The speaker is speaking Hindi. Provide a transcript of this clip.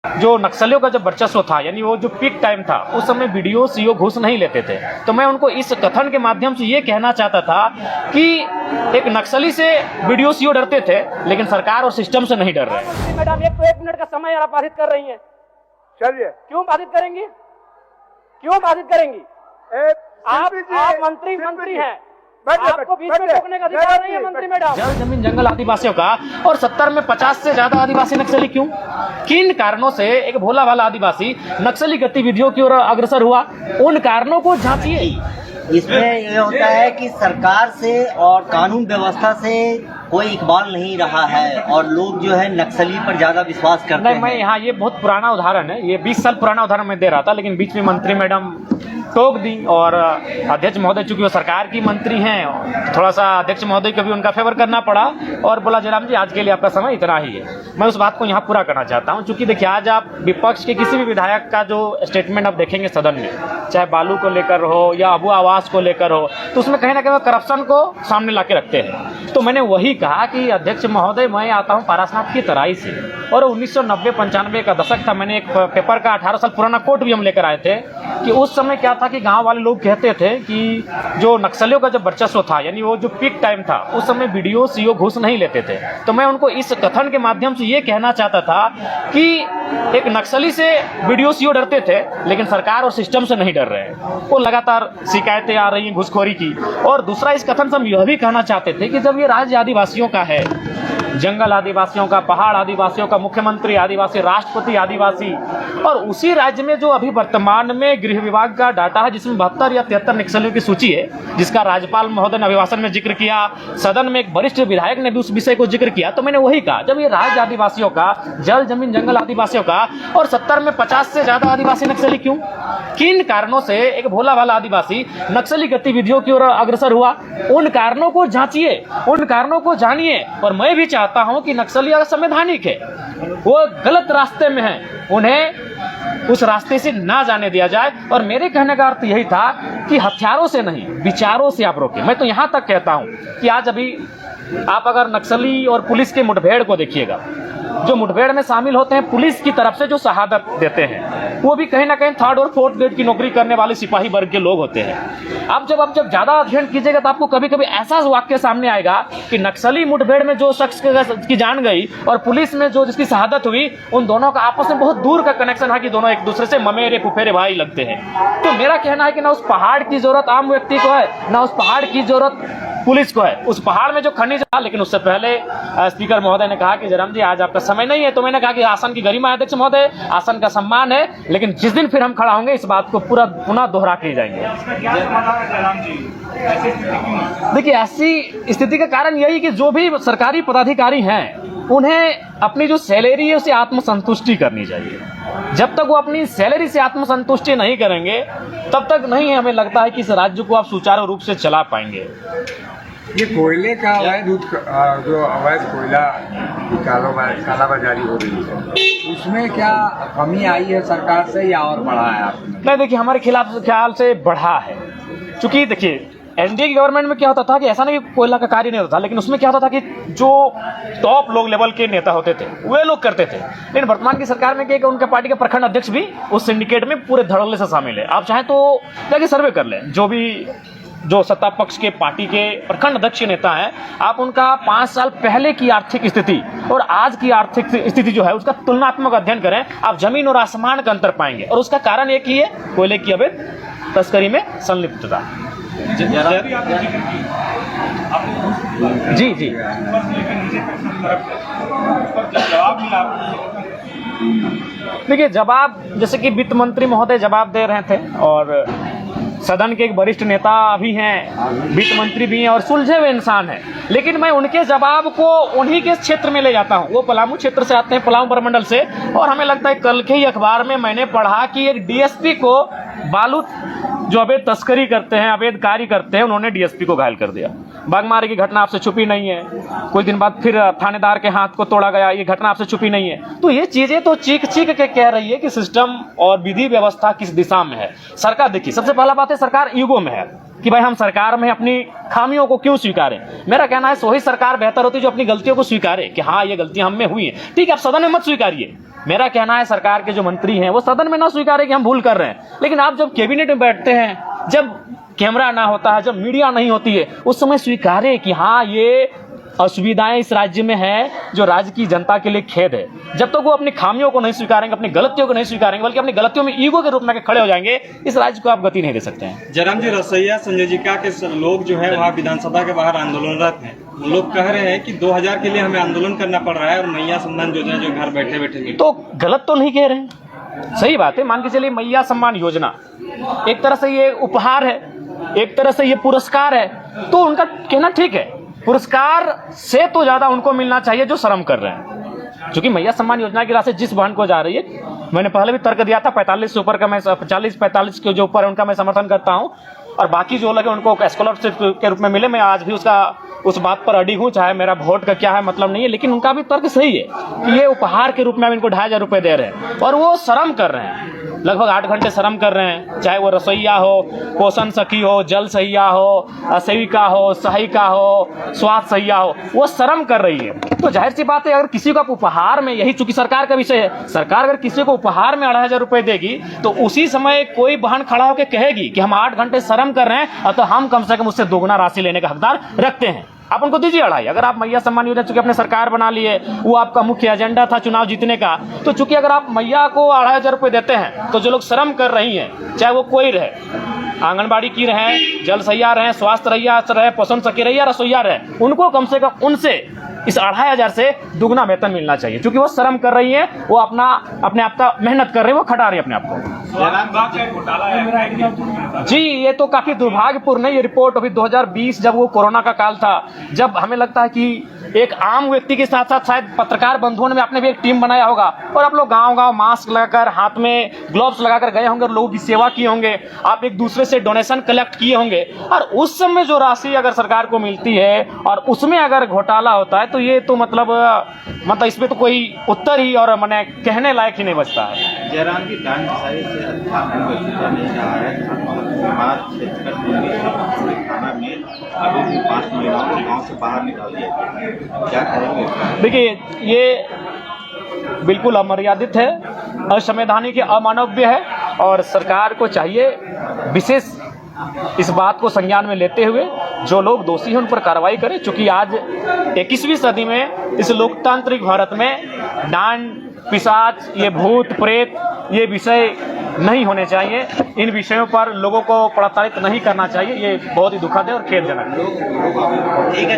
जो नक्सलियों का जब वर्चस्व था, यानी वो जो पीक टाइम था, उस समय बीडीओ सीओ घूस नहीं लेते थे। तो मैं उनको इस कथन के माध्यम से ये कहना चाहता था कि एक नक्सली से बीडीओ सीओ डरते थे, लेकिन सरकार और सिस्टम से नहीं डर रहे। मैडम एक मिनट का समय आप बाधित कर रही हैं। चलिए, क्यों बाधित करेंगी? क्यों बाधित करेंगी? आप मंत्री हैं, आपको बीच में रोकने का अधिकार नहीं है मंत्री मैडम। जल जमीन जंगल आदिवासियों का, और 70 में 50 से ज्यादा आदिवासी नक्सली क्यों? किन कारणों से एक भोला भाला आदिवासी नक्सली गतिविधियों की ओर अग्रसर हुआ? उन कारणों को जांचिए। इसमें ये होता है कि सरकार से और कानून व्यवस्था से कोई इकबाल नहीं रहा है और लोग जो है नक्सली पर ज्यादा विश्वास करते हैं। मैं यहाँ, ये बहुत पुराना उदाहरण है, ये 20 साल पुराना उदाहरण मैं दे रहा था, लेकिन बीच में मंत्री मैडम टोक दी और अध्यक्ष महोदय चूंकि वो सरकार की मंत्री हैं, थोड़ा सा अध्यक्ष महोदय को भी उनका फेवर करना पड़ा और बोला जयराम जी आज के लिए आपका समय इतना ही है। मैं उस बात को यहाँ पूरा करना चाहता हूँ, चूंकि देखिए आज आप विपक्ष के किसी भी विधायक का जो स्टेटमेंट आप देखेंगे सदन में, चाहे बालू को लेकर हो या अबू आवास को लेकर हो, तो उसमें कहीं ना कहीं करप्शन को सामने ला के रखते हैं। तो मैंने वही कहा कि अध्यक्ष महोदय, मैं आता हूँ पारसनाथ की तराई से और 1990-95 का दशक था। मैंने एक पेपर का 18 साल पुराना कोट भी हम लेकर आए थे कि उस समय क्या था कि गांव वाले लोग कहते थे कि जो नक्सलियों का जब वर्चस्व था, यानी वो जो पीक टाइम था, उस समय बीडीओ सीओ घूस नहीं लेते थे। तो मैं उनको इस कथन के माध्यम से ये कहना चाहता था कि एक नक्सली से बीडीओ सीओ डरते थे, लेकिन सरकार और सिस्टम से नहीं डर रहे हैं। वो लगातार शिकायतें आ रही हैं घूसखोरी की। और दूसरा इस कथन से हम यह भी कहना चाहते थे कि जब ये राज्य आदिवासियों का है, जंगल आदिवासियों का, पहाड़ आदिवासियों का, मुख्यमंत्री आदिवासी, राष्ट्रपति आदिवासी, और उसी राज्य में जो अभी वर्तमान में गृह विभाग का डाटा है जिसमें 72 या 73 नक्सलियों की सूची है, जिसका राज्यपाल महोदय ने अभिभाषण में जिक्र किया, सदन में एक वरिष्ठ विधायक ने भी उस विषय को जिक्र किया। तो मैंने वही कहा, जब ये राज्य आदिवासियों का, जल जमीन जंगल आदिवासियों का, और 70 में 50 से ज्यादा आदिवासी नक्सली क्यों? किन कारणों से एक भोला भाला आदिवासी नक्सली गतिविधियों की ओर अग्रसर हुआ? उन कारणों को जांचिए, उन कारणों को जानिए। और मैं भी चाहता हूं कि नक्सली असंवैधानिक है, वो गलत रास्ते में है, उन्हें उस रास्ते से ना जाने दिया जाए। और मेरे कहने का अर्थ यही था कि हथियारों से नहीं, विचारों से आप रोकें। मैं तो यहां तक कहता हूं कि आज अभी आप अगर नक्सली और पुलिस के मुठभेड़ को देखिएगा, जो मुठभेड़ में शामिल होते हैं पुलिस की तरफ से जो शहादत देते हैं, वो भी कहीं ना कहीं 3rd और 4th ग्रेड की नौकरी करने वाले सिपाही वर्ग के लोग होते हैं। अब जब ज्यादा अध्ययन कीजिएगा तो आपको कभी कभी ऐसा वाक्य सामने आएगा कि नक्सली मुठभेड़ में जो शख्स की जान गई और पुलिस में जो जिसकी शहादत हुई, उन दोनों का आपस में बहुत दूर का कनेक्शन है कि दोनों एक दूसरे से ममेरे फुफेरे भाई लगते हैं। तो मेरा कहना है कि ना उस पहाड़ की जरूरत आम व्यक्ति को है, ना उस पहाड़ की जरूरत पुलिस को है। उस पहाड़ में जो खनिज था, लेकिन उससे पहले स्पीकर महोदय ने कहा कि जयराम जी आज आपका समय नहीं है। तो मैंने कहा कि आसन की गरिमा है अध्यक्ष महोदय, आसन का सम्मान है, लेकिन जिस दिन फिर हम खड़ा होंगे इस बात को पूरा पुनः दोहरा के जाएंगे। देखिए, ऐसी स्थिति का कारण यही कि जो भी सरकारी पदाधिकारी हैं उन्हें अपनी जो सैलरी है उसे आत्मसंतुष्टि करनी चाहिए। जब तक वो अपनी सैलरी से आत्मसंतुष्टि नहीं करेंगे तब तक नहीं हमें लगता है कि इस राज्य को आप सुचारू रूप से चला पाएंगे। ये कोयले का जो अवैध कोयला कालाबाजारी हो रही है, उसमें क्या कमी आई है सरकार से या और बढ़ा है आपने? नहीं, देखिए हमारे खिलाफ ख्याल से बढ़ा है। चूंकि देखिए एनडीए की गवर्नमेंट में क्या होता था कि ऐसा नहीं कि कोयला का कार्य नहीं होता था, लेकिन उसमें क्या होता था कि जो टॉप लोग लेवल के नेता होते थे वे लोग करते थे। लेकिन वर्तमान की सरकार में क्या कि उनके पार्टी के प्रखंड अध्यक्ष भी उस सिंडिकेट में पूरे धड़ल्ले से शामिल है। आप चाहें तो जाके सर्वे कर लें, जो सत्ता पक्ष के पार्टी के प्रखंड अध्यक्ष नेता हैं, आप उनका 5 साल पहले की आर्थिक स्थिति और आज की आर्थिक स्थिति जो है उसका तुलनात्मक अध्ययन करें, आप जमीन और आसमान का अंतर पाएंगे। और उसका कारण एक ही है, कोयले की अवैध तस्करी में संलिप्तता। जी जी, देखिए जवाब जैसे कि वित्त मंत्री महोदय जवाब दे रहे थे और सदन के एक वरिष्ठ नेता भी हैं, वित्त मंत्री भी हैं और सुलझे हुए इंसान हैं, लेकिन मैं उनके जवाब को उन्हीं के क्षेत्र में ले जाता हूं। वो पलामू क्षेत्र से आते हैं, पलामू प्रमंडल से, और हमें लगता है कल के ही अखबार में मैंने पढ़ा कि एक डीएसपी को बालू जो अवैध तस्करी करते हैं, अवैध कार्य करते हैं, उन्होंने डीएसपी को घायल कर दिया। बागमारे की घटना आपसे छुपी नहीं है, कुछ दिन बाद फिर थानेदार के हाथ को तोड़ा गया, ये घटना आपसे छुपी नहीं है। तो ये चीजें तो चीख चीख के कह रही है कि सिस्टम और विधि व्यवस्था किस दिशा में है। सरकार देखिए, सबसे पहला बात है सरकार ईगो में है। कि भाई हम सरकार में अपनी खामियों को क्यों स्वीकारें। मेरा कहना है वही सरकार बेहतर होती जो अपनी गलतियों को स्वीकारे कि हाँ ये गलतियां हम में हुई हैं। ठीक है, आप सदन में मत स्वीकारिए। मेरा कहना है सरकार के जो मंत्री हैं वो सदन में ना स्वीकारे कि हम भूल कर रहे हैं, लेकिन आप जब कैबिनेट में बैठते हैं, जब कैमरा ना होता है, जब मीडिया नहीं होती है, उस समय स्वीकारे कि हाँ ये असुविधाएं इस राज्य में है जो राज्य की जनता के लिए खेद है। जब तक वो अपनी खामियों को नहीं स्वीकारेंगे, अपनी गलतियों को नहीं स्वीकारेंगे, बल्कि अपनी गलतियों में ईगो के रूप में खड़े हो जाएंगे, इस राज्य को आप गति नहीं दे सकते हैं। जयराम जी, रसैया संयोजिका के लोग जो है वहाँ विधानसभा के बाहर आंदोलनरत हैं। लोग कह रहे हैं कि 2000 के लिए हमें आंदोलन करना पड़ रहा है और मैया सम्मान योजना जो घर बैठे बैठे। तो गलत तो नहीं कह रहे हैं, सही बात है। मान के चलिए मैया सम्मान योजना एक तरह से ये उपहार है, एक तरह से ये पुरस्कार है, तो उनका कहना ठीक है। पुरस्कार से तो ज्यादा उनको मिलना चाहिए जो श्रम कर रहे हैं, क्योंकि मैया सम्मान योजना की राशि जिस बहन को जा रही है, मैंने पहले भी तर्क दिया था 45 से ऊपर का, मैं 40-45 के जो ऊपर उनका मैं समर्थन करता हूं, और बाकी जो लगे उनको स्कॉलरशिप के रूप में मिले, मैं आज भी उस बात पर अड़ी हूं, चाहे मेरा वोट का क्या है मतलब नहीं है, लेकिन उनका भी तर्क सही है कि ये उपहार के रूप में हम इनको 2500 रुपए दे रहे हैं और वो श्रम कर रहे हैं, लगभग 8 घंटे श्रम कर रहे हैं, चाहे वो रसोईया हो, पोषण सखी हो, जल सहिया हो, सेविका हो, सहायिका हो, स्वास्थ्य सहिया हो, वो श्रम कर रही है। तो जाहिर सी बात है, अगर किसी को आप उपहार में, यही चूंकि सरकार का विषय है, सरकार अगर किसी को उपहार में 2500 रुपए देगी तो उसी समय कोई बहन खड़ा होकर कहेगी कि हम 8 घंटे श्रम कर रहे हैं और तो हम कम से कम उससे दोगुना राशि लेने का हकदार रखते हैं। आप उनको दीजिए 2.5। अगर आप मैया सम्मान योजना चूंकि अपने सरकार बना लिए, वो आपका मुख्य एजेंडा था चुनाव जीतने का, तो चूंकि अगर आप मैया को 2500 रुपए देते हैं तो जो लोग श्रम कर रही हैं, चाहे वो कोई रहे, आंगनबाड़ी की रहे, जल सहिया रहे, स्वास्थ्य रहिया रहे, पोषण सखी रहिया, रसोईया रहे, उनको कम से कम उनसे इस 2500 से दुगना वेतन मिलना चाहिए, क्योंकि वो श्रम कर रही है, वो अपने आप का मेहनत कर रही है, वो खटा रही है अपने आप को। जी, ये तो काफी दुर्भाग्यपूर्ण है। ये रिपोर्ट अभी 2020 जब वो कोरोना का काल था, जब हमें लगता है कि एक आम व्यक्ति के साथ साथ शायद पत्रकार बंधुओं ने आपने भी एक टीम बनाया होगा और आप लोग गांव-गांव मास्क लगाकर, हाथ में ग्लव्स लगाकर गए होंगे और लोगों की सेवा किए होंगे, आप एक दूसरे से डोनेशन कलेक्ट किए होंगे, और उस समय जो राशि अगर सरकार को मिलती है और उसमें अगर घोटाला होता है तो ये तो मतलब इसमें तो कोई उत्तर ही और मैंने कहने लायक ही नहीं बचता है। जयराम जी, डांस से अच्छा नहीं रहा है। थाना में अभी भी 5 महिलाओं को गाँव से बाहर निकाल दिया गया, क्या कहेंगे? देखिए, ये बिल्कुल अमर्यादित है, असंवैधानिक, अमानवीय है, और सरकार को चाहिए विशेष इस बात को संज्ञान में लेते हुए जो लोग दोषी हैं उन पर कार्रवाई करें, क्योंकि आज 21वीं सदी में इस लोकतांत्रिक भारत में डांड, पिशाच, ये भूत प्रेत, ये विषय नहीं होने चाहिए। इन विषयों पर लोगों को प्रताड़ित नहीं करना चाहिए। ये बहुत ही दुखद है और खेदजनक है।